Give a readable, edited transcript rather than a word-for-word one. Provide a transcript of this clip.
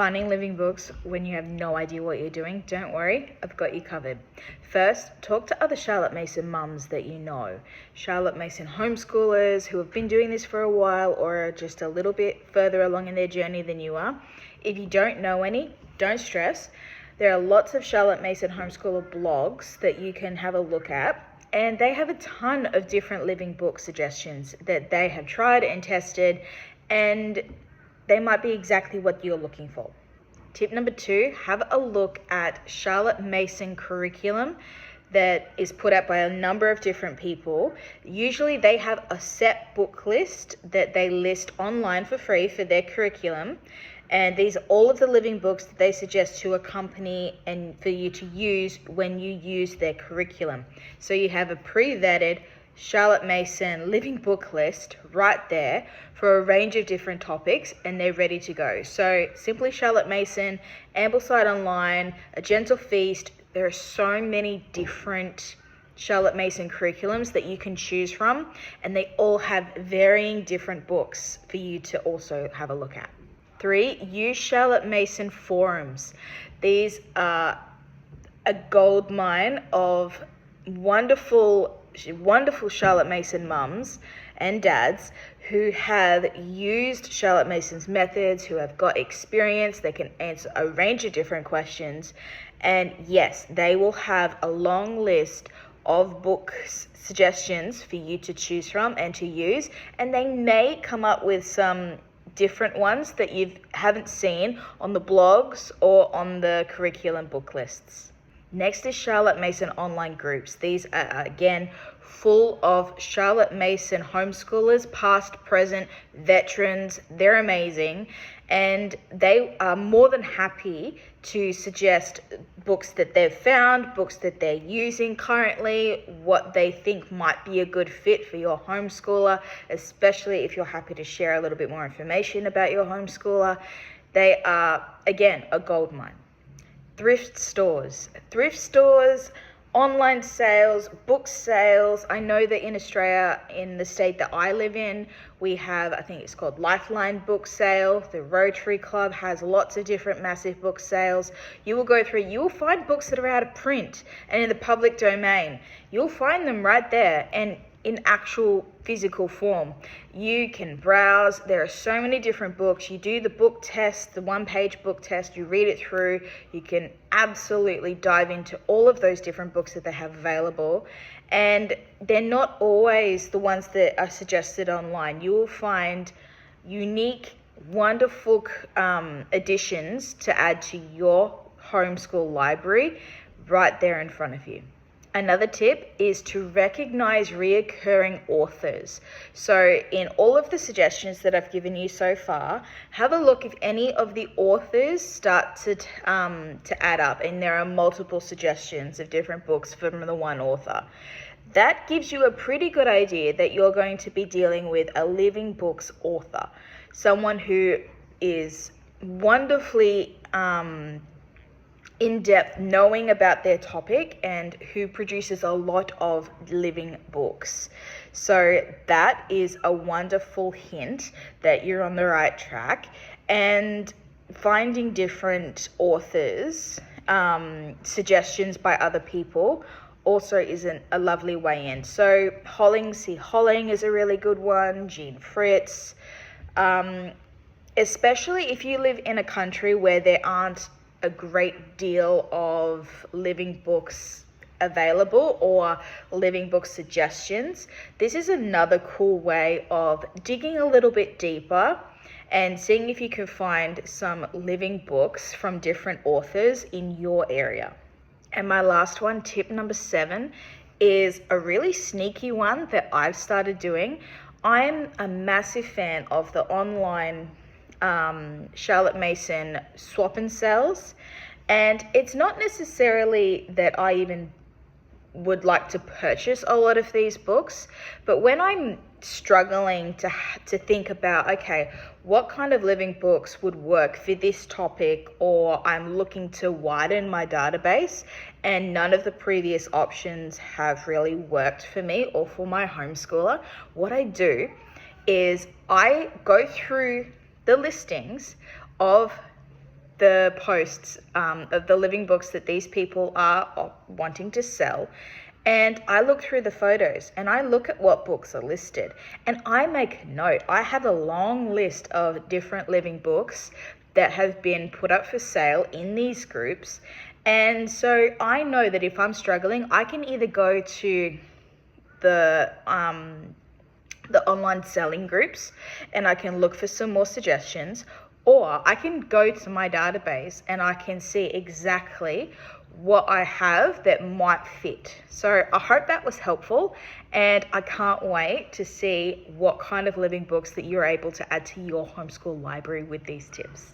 Finding living books when you have no idea what you're doing, don't worry, I've got you covered. First, talk to other Charlotte Mason mums that you know. Charlotte Mason homeschoolers who have been doing this for a while or are just a little bit further along in their journey than you are. If you don't know any, don't stress. There are lots of Charlotte Mason homeschooler blogs that you can have a look at. And they have a ton of different living book suggestions that they have tried and tested, and they might be exactly what you're looking for. Tip number 2, have a look at Charlotte Mason curriculum that is put out by a number of different people. Usually they have a set book list that they list online for free for their curriculum. And these are all of the living books that they suggest to accompany and for you to use when you use their curriculum. So you have a pre-vetted Charlotte Mason living book list right there for a range of different topics, and they're ready to go. So Simply Charlotte Mason, Ambleside Online, A Gentle Feast, there are so many different Charlotte Mason curriculums that you can choose from, and they all have varying different books for you to also have a look at. 3, use Charlotte Mason forums. These are a gold mine of wonderful Charlotte Mason mums and dads who have used Charlotte Mason's methods, who have got experience. They can answer a range of different questions. And yes, they will have a long list of book suggestions for you to choose from and to use. And they may come up with some different ones that you haven't seen on the blogs or on the curriculum book lists. Next is Charlotte Mason online groups. These are, again, full of Charlotte Mason homeschoolers, past, present, veterans. They're amazing. And they are more than happy to suggest books that they've found, books that they're using currently, what they think might be a good fit for your homeschooler, especially if you're happy to share a little bit more information about your homeschooler. They are, again, a gold mine. Thrift stores, online sales, book sales. I know that in Australia, in the state that I live in, we have, I think it's called Lifeline book sale. The Rotary Club has lots of different massive book sales. You will go through, you will find books that are out of print and in the public domain. You'll find them right there and in actual physical form. You can browse. There are so many different books. You do the book test, the 1-page book test, you read it through. You can absolutely dive into all of those different books that they have available. And they're not always the ones that are suggested online. You will find unique, wonderful additions to add to your homeschool library right there in front of you. Another tip is to recognize reoccurring authors. So in all of the suggestions that I've given you so far, have a look if any of the authors start to add up, and there are multiple suggestions of different books from the one author. That gives you a pretty good idea that you're going to be dealing with a living books author, someone who is wonderfully in-depth knowing about their topic and who produces a lot of living books. So that is a wonderful hint that you're on the right track. And finding different authors, suggestions by other people also isn't a lovely way in. So Holling is a really good one, Jean Fritz, especially if you live in a country where there aren't a great deal of living books available or living book suggestions. This is another cool way of digging a little bit deeper and seeing if you can find some living books from different authors in your area. And my last one, tip number 7, is a really sneaky one that I've started doing. I'm a massive fan of the online Charlotte Mason swap and sells, and it's not necessarily that I even would like to purchase a lot of these books, but when I'm struggling to think about, okay, what kind of living books would work for this topic, or I'm looking to widen my database and none of the previous options have really worked for me or for my homeschooler, what I do is I go through the listings of the posts of the living books that these people are wanting to sell, and I look through the photos and I look at what books are listed, and I make note. I have a long list of different living books that have been put up for sale in these groups. And so I know that if I'm struggling, I can either go to the online selling groups and I can look for some more suggestions, or I can go to my database and I can see exactly what I have that might fit. So I hope that was helpful, and I can't wait to see what kind of living books that you're able to add to your homeschool library with these tips.